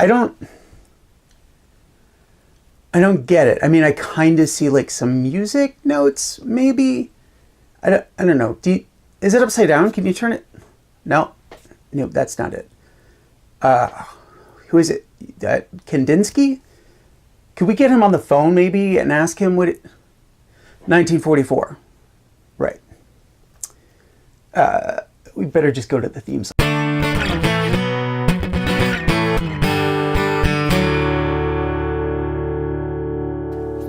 I don't get it. I mean, I kind of see like some music notes, maybe. I don't know. Is it upside down? Can you turn it? No, that's not it. Who is it? Kandinsky? Could we get him on the phone maybe and ask him what it... 1944. Right. We better just go to the theme song.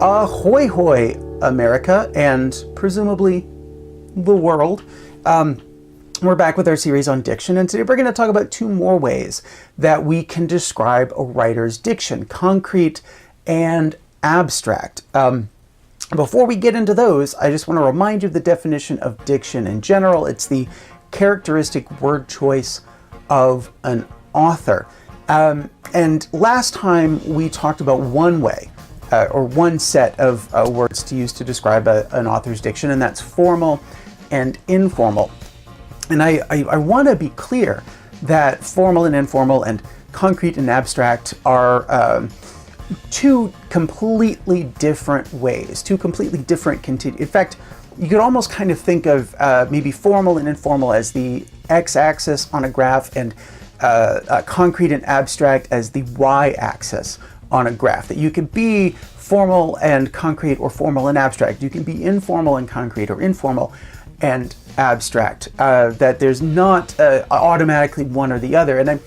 Ahoy hoy, America, and presumably the world. We're back with our series on diction, and today we're going to talk about two more ways that we can describe a writer's diction: concrete and abstract. Before we get into those, I just want to remind you of the definition of diction in general. It's the characteristic word choice of an author. And last time we talked about one way, or one set of words to use to describe an author's diction, and that's formal and informal. And I want to be clear that formal and informal and concrete and abstract are two completely different ways, two completely different in fact, you could almost kind of think of maybe formal and informal as the x-axis on a graph, and concrete and abstract as the y-axis on a graph. That you could be formal and concrete, or formal and abstract. You can be informal and concrete, or informal and abstract. That there's not automatically one or the other. And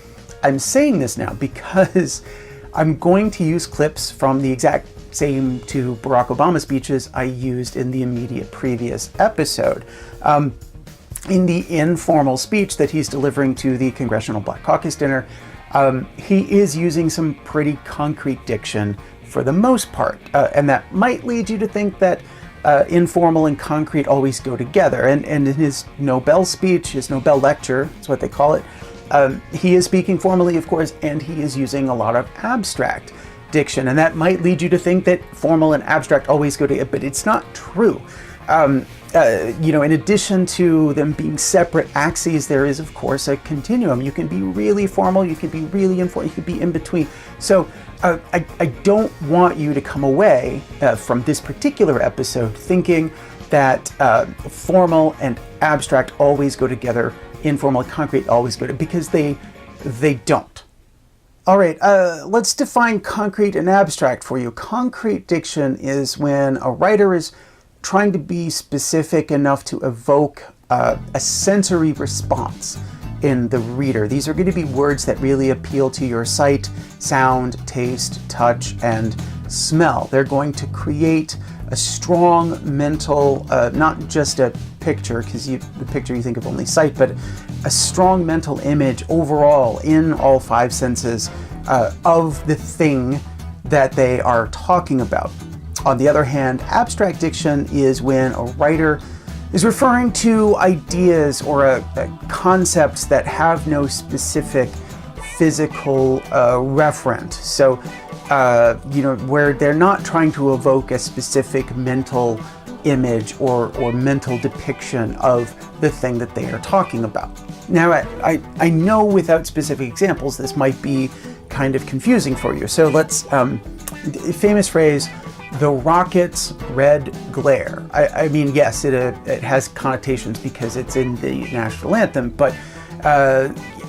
I'm saying this now because I'm going to use clips from the exact same two Barack Obama speeches I used in the immediate previous episode. In the informal speech that he's delivering to the Congressional Black Caucus dinner, he is using some pretty concrete diction for the most part. And that might lead you to think that informal and concrete always go together. And in his Nobel speech, his Nobel Lecture, that's what they call it, he is speaking formally, of course, and he is using a lot of abstract diction. And that might lead you to think that formal and abstract always go together, but it's not true. In addition to them being separate axes, there is, of course, a continuum. You can be really formal, you can be really informal, you can be in between. So I don't want you to come away from this particular episode thinking that formal and abstract always go together, informal and concrete always go together, because they don't. All right, let's define concrete and abstract for you. Concrete diction is when a writer is trying to be specific enough to evoke a sensory response in the reader. These are going to be words that really appeal to your sight, sound, taste, touch, and smell. They're going to create a strong mental, not just a picture, because the picture you think of only sight, but a strong mental image overall in all five senses of the thing that they are talking about. On the other hand, abstract diction is when a writer is referring to ideas or concepts that have no specific physical referent. So, where they're not trying to evoke a specific mental image or mental depiction of the thing that they are talking about. Now, I know without specific examples, this might be kind of confusing for you. So let's, famous phrase, the rocket's red glare. I mean, yes, it has connotations because it's in the national anthem, but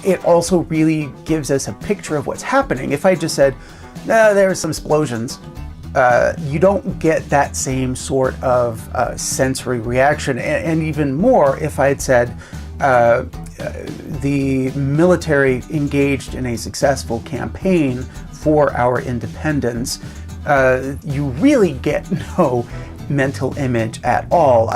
it also really gives us a picture of what's happening. If I just said, there are some explosions, you don't get that same sort of sensory reaction. And even more if I had said, the military engaged in a successful campaign for our independence, you really get no mental image at all.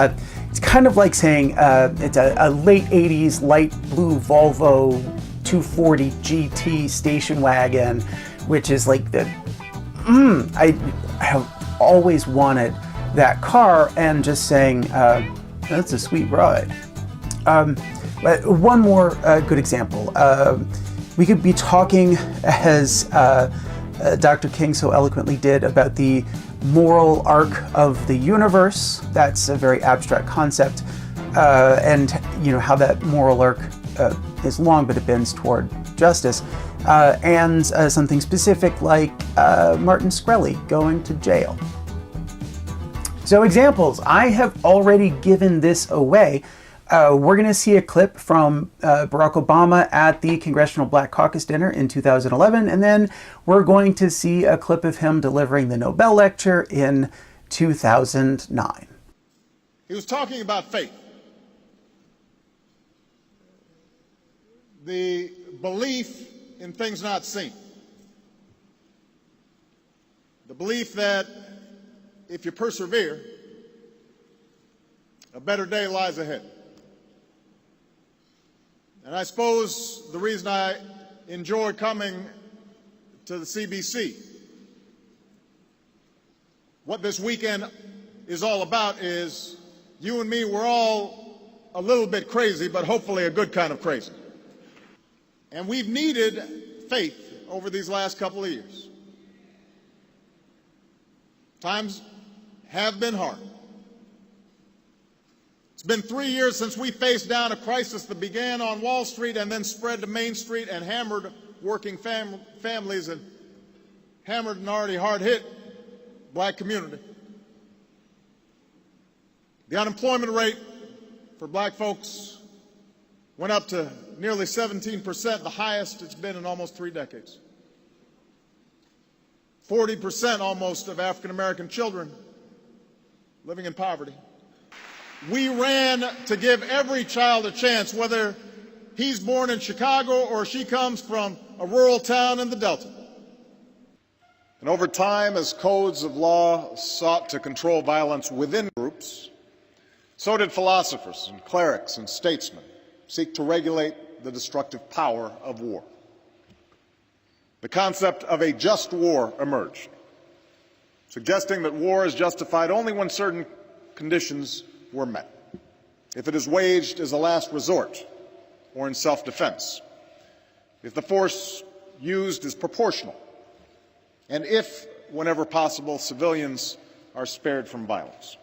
It's kind of like saying it's a late 80s light blue Volvo 240 GT station wagon, which is like I have always wanted that car, and just saying, that's a sweet ride. One more good example. We could be talking, as Dr. King so eloquently did, about the moral arc of the universe. That's a very abstract concept, and how that moral arc is long, but it bends toward justice. and something specific like Martin Shkreli going to jail. So examples, I have already given this away. We're going to see a clip from Barack Obama at the Congressional Black Caucus dinner in 2011, and then we're going to see a clip of him delivering the Nobel Lecture in 2009. He was talking about faith. The belief in things not seen. The belief that if you persevere, a better day lies ahead. And I suppose the reason I enjoy coming to the CBC, what this weekend is all about is you and me, we're all a little bit crazy, but hopefully a good kind of crazy. And we've needed faith over these last couple of years. Times have been hard. It's been 3 years since we faced down a crisis that began on Wall Street and then spread to Main Street and hammered working families and hammered an already hard-hit black community. The unemployment rate for black folks went up to nearly 17%, the highest it's been in almost 3 decades. 40% almost of African American children living in poverty. We ran to give every child a chance, whether he's born in Chicago or she comes from a rural town in the Delta. And over time, as codes of law sought to control violence within groups, so did philosophers and clerics and statesmen seek to regulate the destructive power of war. The concept of a just war emerged, suggesting that war is justified only when certain conditions were met. If it is waged as a last resort or in self-defense, if the force used is proportional, and if, whenever possible, civilians are spared from violence.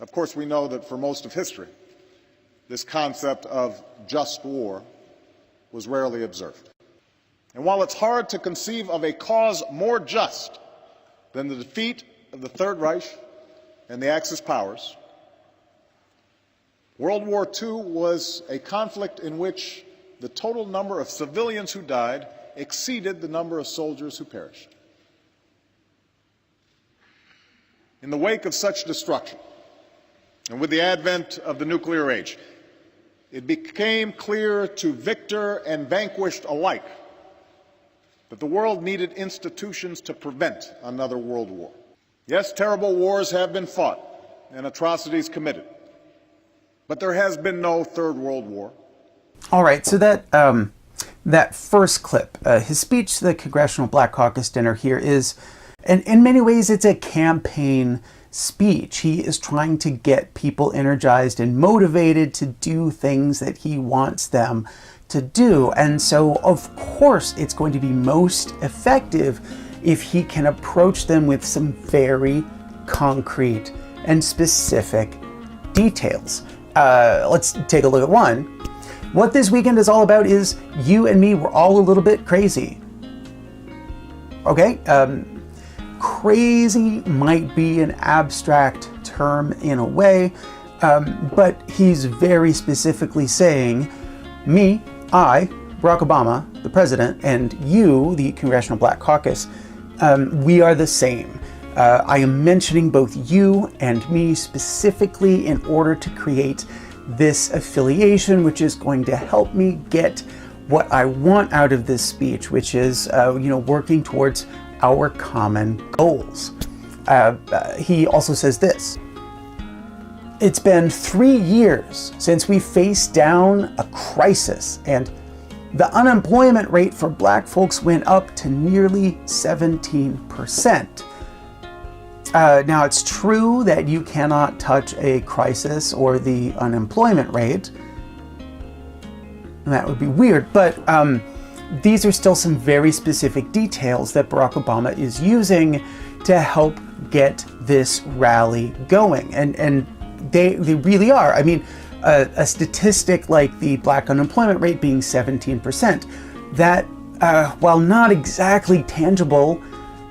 Of course, we know that for most of history, this concept of just war was rarely observed. And while it's hard to conceive of a cause more just than the defeat of the Third Reich and the Axis powers, World War II was a conflict in which the total number of civilians who died exceeded the number of soldiers who perished. In the wake of such destruction, and with the advent of the nuclear age, it became clear to victor and vanquished alike that the world needed institutions to prevent another world war. Yes, terrible wars have been fought and atrocities committed, but there has been no Third World War. All right, so that first clip, his speech to the Congressional Black Caucus dinner here is, and in many ways, it's a campaign speech. He is trying to get people energized and motivated to do things that he wants them to do. And so, of course, it's going to be most effective if he can approach them with some very concrete and specific details. Let's take a look at one. What this weekend is all about is you and me, we're all a little bit crazy. Okay? Crazy might be an abstract term in a way, but he's very specifically saying, me, I, Barack Obama, the president, and you, the Congressional Black Caucus, we are the same. I am mentioning both you and me specifically in order to create this affiliation, which is going to help me get what I want out of this speech, which is, working towards our common goals. He also says this: it's been 3 years since we faced down a crisis, and the unemployment rate for black folks went up to nearly 17%. Now, it's true that you cannot touch a crisis or the unemployment rate. That would be weird, but these are still some very specific details that Barack Obama is using to help get this rally going. And they really are. I mean, a statistic like the black unemployment rate being 17%, that while not exactly tangible,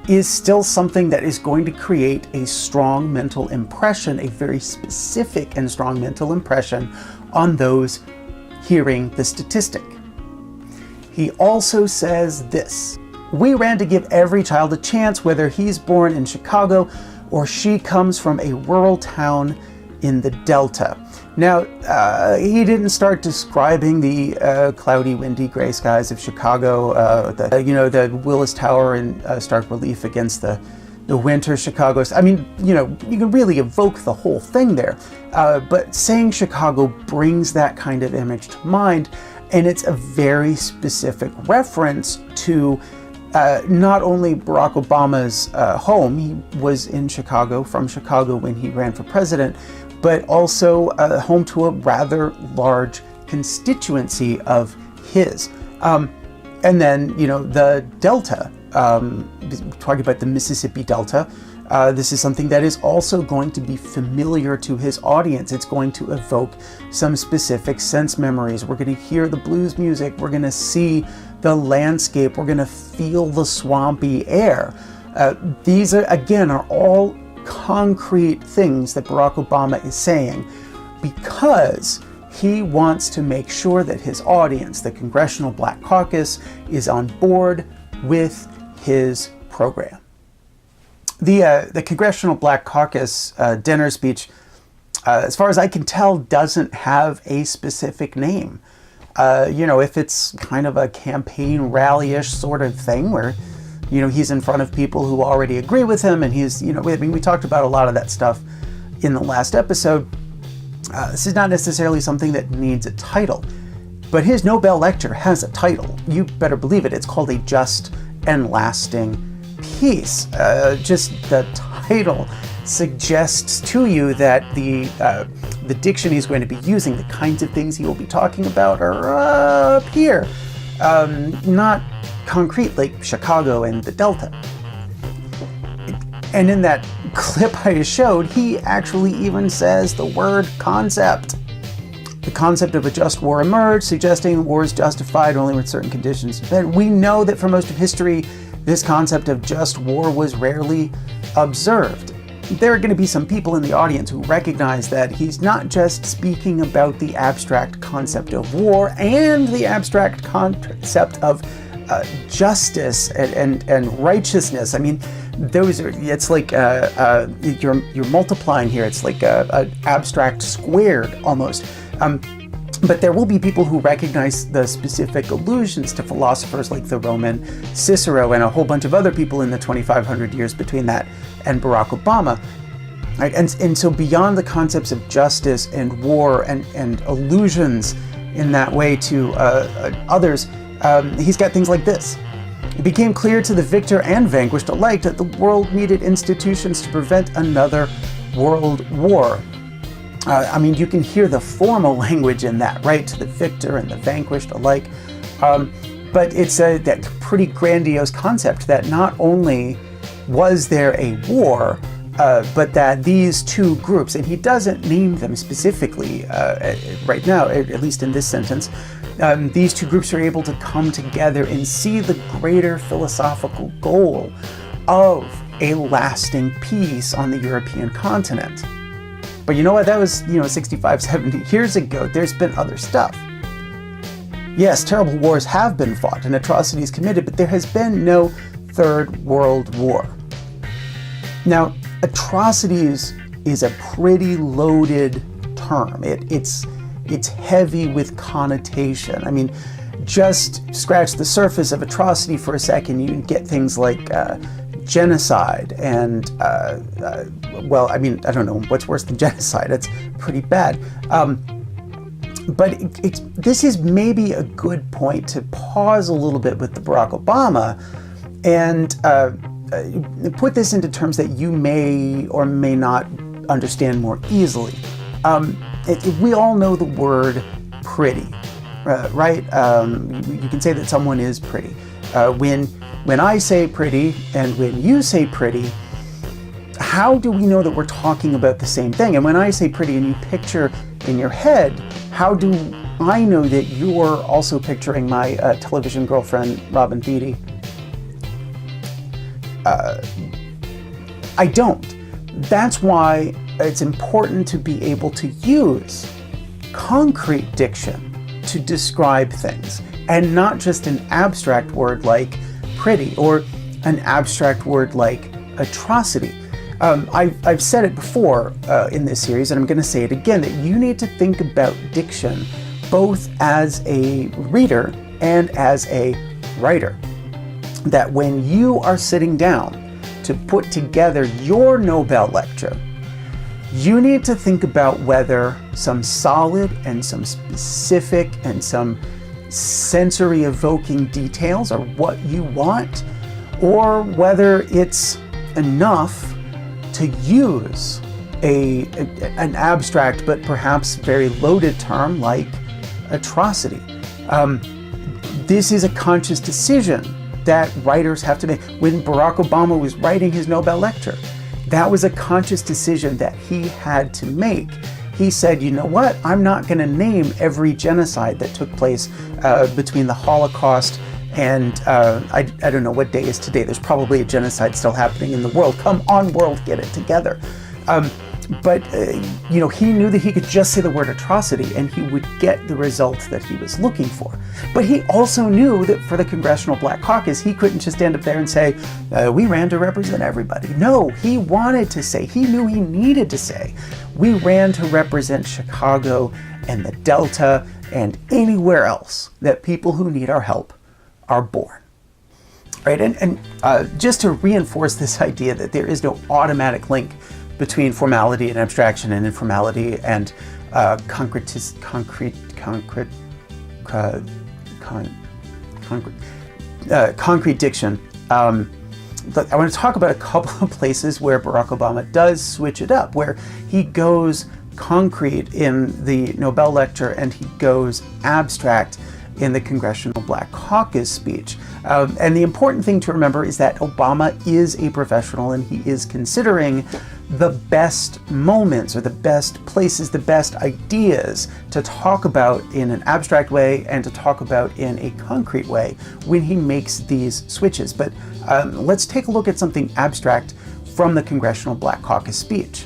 is still something that is going to create a strong mental impression, a very specific and strong mental impression on those hearing the statistic. He also says this: "We ran to give every child a chance, whether he's born in Chicago or she comes from a rural town in the Delta." Now, he didn't start describing the cloudy, windy, gray skies of Chicago, the Willis Tower in stark relief against the winter Chicago. I mean, you can really evoke the whole thing there. But saying Chicago brings that kind of image to mind, and it's a very specific reference to not only Barack Obama's home. He was in Chicago, from Chicago when he ran for president, but also home to a rather large constituency of his. And then, the Delta, talking about the Mississippi Delta, this is something that is also going to be familiar to his audience. It's going to evoke some specific sense memories. We're going to hear the blues music. We're going to see the landscape. We're going to feel the swampy air. These are all concrete things that Barack Obama is saying because he wants to make sure that his audience, the Congressional Black Caucus, is on board with his program. The Congressional Black Caucus dinner speech, as far as I can tell, doesn't have a specific name. If it's kind of a campaign rally-ish sort of thing where he's in front of people who already agree with him, and he's, we talked about a lot of that stuff in the last episode. This is not necessarily something that needs a title, but his Nobel Lecture has a title. You better believe it. It's called A Just and Lasting Peace. Just the title suggests to you that the diction he's going to be using, the kinds of things he will be talking about, are up here, not concrete like Chicago and the Delta. And in that clip I showed, he actually even says the word concept. The concept of a just war emerged, suggesting war is justified only with certain conditions. But we know that for most of history, this concept of just war was rarely observed. There are going to be some people in the audience who recognize that he's not just speaking about the abstract concept of war and the abstract concept of justice and righteousness. I mean, those are, it's like you're multiplying here. It's like an abstract squared almost. But there will be people who recognize the specific allusions to philosophers like the Roman Cicero and a whole bunch of other people in the 2,500 years between that and Barack Obama. Right? And so beyond the concepts of justice and war and allusions in that way to others, he's got things like this. It became clear to the victor and vanquished alike that the world needed institutions to prevent another world war. You can hear the formal language in that, right? To the victor and the vanquished alike. But it's that pretty grandiose concept that not only was there a war, but that these two groups, and he doesn't name them specifically right now, at least in this sentence, these two groups are able to come together and see the greater philosophical goal of a lasting peace on the European continent. But you know what? That was, 65, 70 years ago. There's been other stuff. Yes, terrible wars have been fought and atrocities committed, but there has been no Third World War. Now, atrocities is a pretty loaded term. It's heavy with connotation. I mean, just scratch the surface of atrocity for a second, you get things like genocide and, I don't know what's worse than genocide. It's pretty bad. But this is maybe a good point to pause a little bit with the Barack Obama and put this into terms that you may or may not understand more easily. We all know the word pretty, right? You can say that someone is pretty. When I say pretty and when you say pretty, how do we know that we're talking about the same thing? And when I say pretty and you picture in your head, how do I know that you're also picturing my television girlfriend, Robin Thede? I don't. That's why it's important to be able to use concrete diction to describe things, and not just an abstract word like pretty or an abstract word like atrocity. I've said it before in this series, and I'm going to say it again, that you need to think about diction both as a reader and as a writer. That when you are sitting down to put together your Nobel Lecture, you need to think about whether some solid and some specific and some sensory evoking details are what you want, or whether it's enough to use an abstract but perhaps very loaded term like atrocity. This is a conscious decision that writers have to make. When Barack Obama was writing his Nobel Lecture, that was a conscious decision that he had to make. He said, you know what, I'm not going to name every genocide that took place between the Holocaust and I don't know what day is today. There's probably a genocide still happening in the world. Come on, world, get it together. But he knew that he could just say the word atrocity and he would get the results that he was looking for. But he also knew that for the Congressional Black Caucus, he couldn't just stand up there and say, we ran to represent everybody. No, he wanted to say, he knew he needed to say, we ran to represent Chicago and the Delta and anywhere else that people who need our help are born. Right? And just to reinforce this idea that there is no automatic link between formality and abstraction and informality and concrete diction. I want to talk about a couple of places where Barack Obama does switch it up, where he goes concrete in the Nobel Lecture and he goes abstract in the Congressional Black Caucus speech. And the important thing to remember is that Obama is a professional and he is considering the best moments or the best places, the best ideas to talk about in an abstract way and to talk about in a concrete way when he makes these switches. But let's take a look at something abstract from the Congressional Black Caucus speech.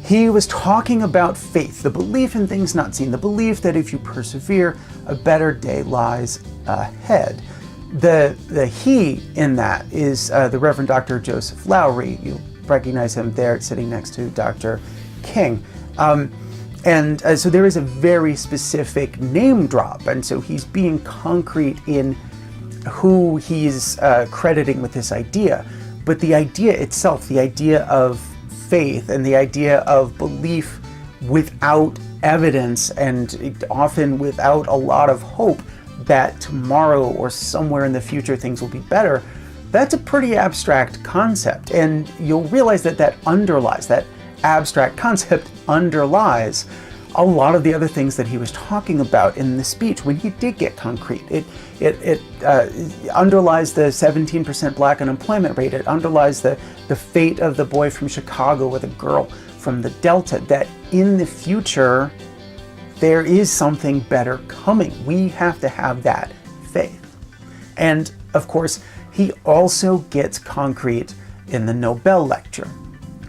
He was talking about faith, the belief in things not seen, the belief that if you persevere, a better day lies ahead. The he in that is the Reverend Dr. Joseph Lowry. You recognize him there sitting next to Dr. King. So there is a very specific name drop, and so he's being concrete in who he's crediting with this idea. But the idea itself, the idea of faith and the idea of belief without evidence and often without a lot of hope that tomorrow or somewhere in the future things will be better, that's a pretty abstract concept. And you'll realize that that abstract concept underlies a lot of the other things that he was talking about in the speech when he did get concrete. It underlies the 17% black unemployment rate. It underlies the fate of the boy from Chicago or the girl from the Delta, that in the future there is something better coming. We have to have that faith. And of course, he also gets concrete in the Nobel Lecture.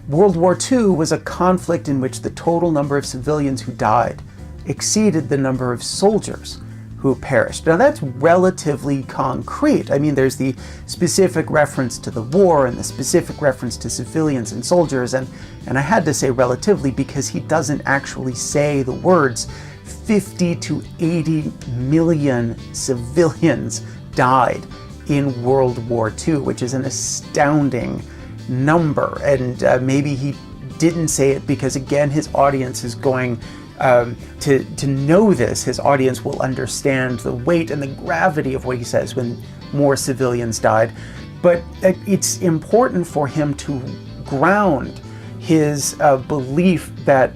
World War II was a conflict in which the total number of civilians who died exceeded the number of soldiers who perished. Now that's relatively concrete. I mean, there's the specific reference to the war and the specific reference to civilians and soldiers, and I had to say relatively because he doesn't actually say the words 50 to 80 million civilians died in World War II, which is an astounding number. And maybe he didn't say it because, again, his audience is going to know this. His audience will understand the weight and the gravity of what he says when more civilians died. But it's important for him to ground his belief that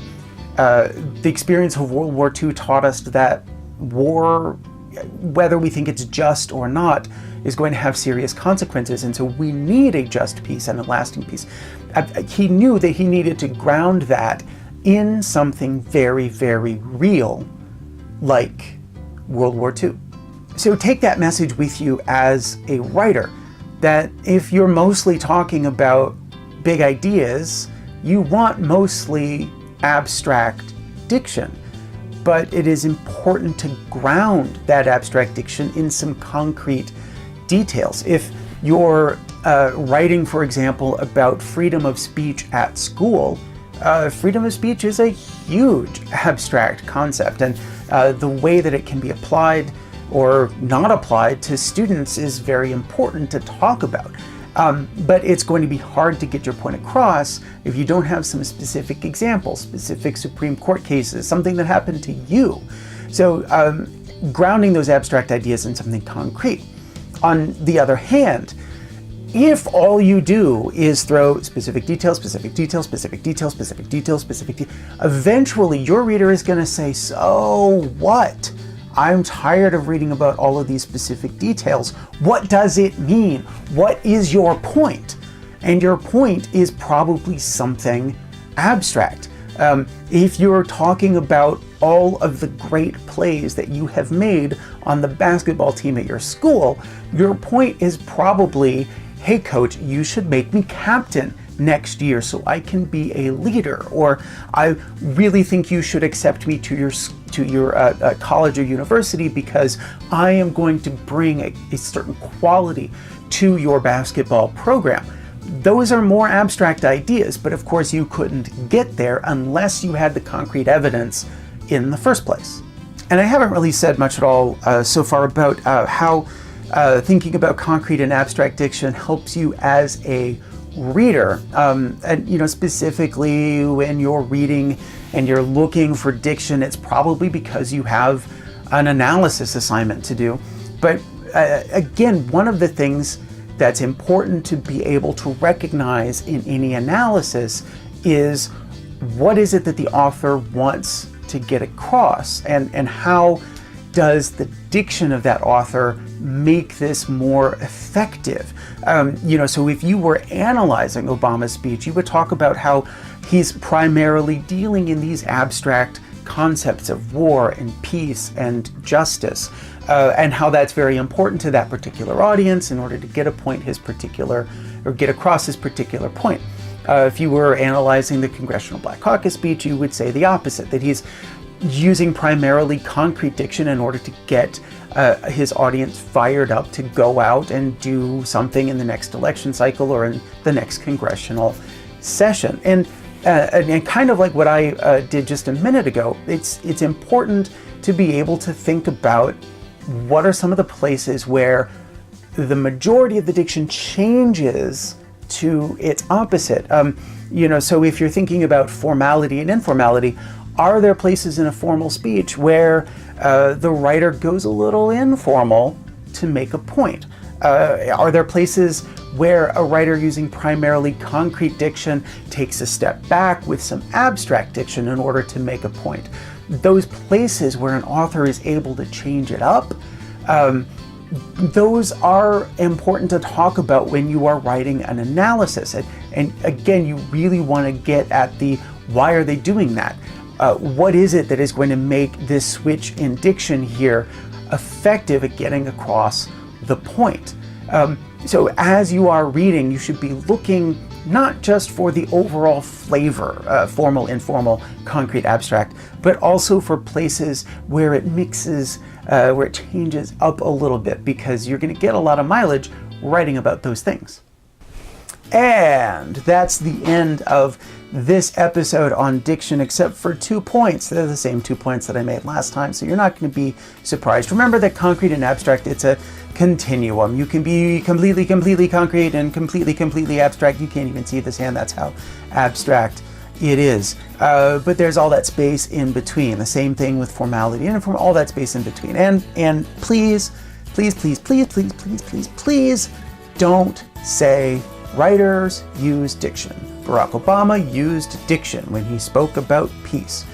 the experience of World War II taught us that war, whether we think it's just or not, is going to have serious consequences, and so we need a just peace and a lasting peace. He knew that he needed to ground that in something very, very real, like World War II. So take that message with you as a writer, that if you're mostly talking about big ideas, you want mostly abstract diction. But it is important to ground that abstract diction in some concrete details. If you're writing, for example, about freedom of speech at school, freedom of speech is a huge abstract concept, and the way that it can be applied or not applied to students is very important to talk about. But it's going to be hard to get your point across if you don't have some specific examples, specific Supreme Court cases, something that happened to you. So grounding those abstract ideas in something concrete. On the other hand, if all you do is throw specific details, specific details, specific details, specific details, specific details, eventually your reader is going to say, so what? I'm tired of reading about all of these specific details. What does it mean? What is your point? And your point is probably something abstract. If you're talking about all of the great plays that you have made on the basketball team at your school, your point is probably, hey coach, you should make me captain next year so I can be a leader, or I really think you should accept me to your college or university because I am going to bring a certain quality to your basketball program. Those are more abstract ideas, but of course you couldn't get there unless you had the concrete evidence in the first place. And I haven't really said much at all so far about how thinking about concrete and abstract diction helps you as a reader, and specifically when you're reading and you're looking for diction, it's probably because you have an analysis assignment to do. But again, one of the things that's important to be able to recognize in any analysis is what is it that the author wants to get across, and how does the diction of that author make this more effective? So if you were analyzing Obama's speech, you would talk about how he's primarily dealing in these abstract concepts of war and peace and justice, and how that's very important to that particular audience in order to get get across his particular point. If you were analyzing the Congressional Black Caucus speech, you would say the opposite, that he's using primarily concrete diction in order to get his audience fired up to go out and do something in the next election cycle or in the next congressional session. And kind of like what I did just a minute ago, it's important to be able to think about what are some of the places where the majority of the diction changes to its opposite. So if you're thinking about formality and informality, are there places in a formal speech where the writer goes a little informal to make a point? Are there places where a writer using primarily concrete diction takes a step back with some abstract diction in order to make a point? Those places where an author is able to change it up, those are important to talk about when you are writing an analysis. And again, you really want to get at the why are they doing that? What is it that is going to make this switch in diction here effective at getting across the point? So as you are reading, you should be looking not just for the overall flavor, formal, informal, concrete, abstract, but also for places where it mixes, where it changes up a little bit, because you're going to get a lot of mileage writing about those things. And that's the end of this episode on diction, except for 2 points. They're the same 2 points that I made last time, so you're not going to be surprised. Remember that concrete and abstract, it's a continuum. You can be completely concrete and completely abstract. You can't even see this hand. That's how abstract it is. But there's all that space in between. The same thing with formality and all that space in between. And please don't say writers use diction. Barack Obama used diction when he spoke about peace.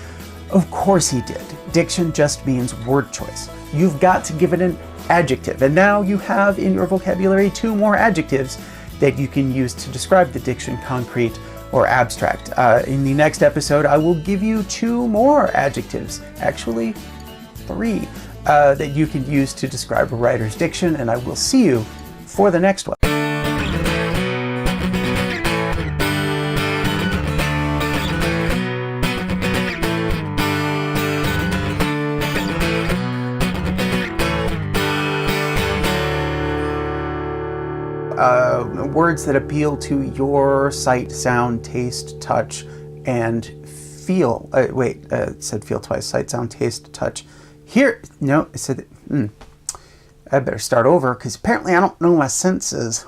Of course he did. Diction just means word choice. You've got to give it an adjective, and now you have in your vocabulary 2 more adjectives that you can use to describe the diction, concrete or abstract. In the next episode, I will give you 2 more adjectives, actually 3, that you can use to describe a writer's diction, and I will see you for the next one. Words that appeal to your sight, sound, taste, touch, and feel. It said feel twice. Sight, sound, taste, touch. Here, no, it said, I better start over because apparently I don't know my senses.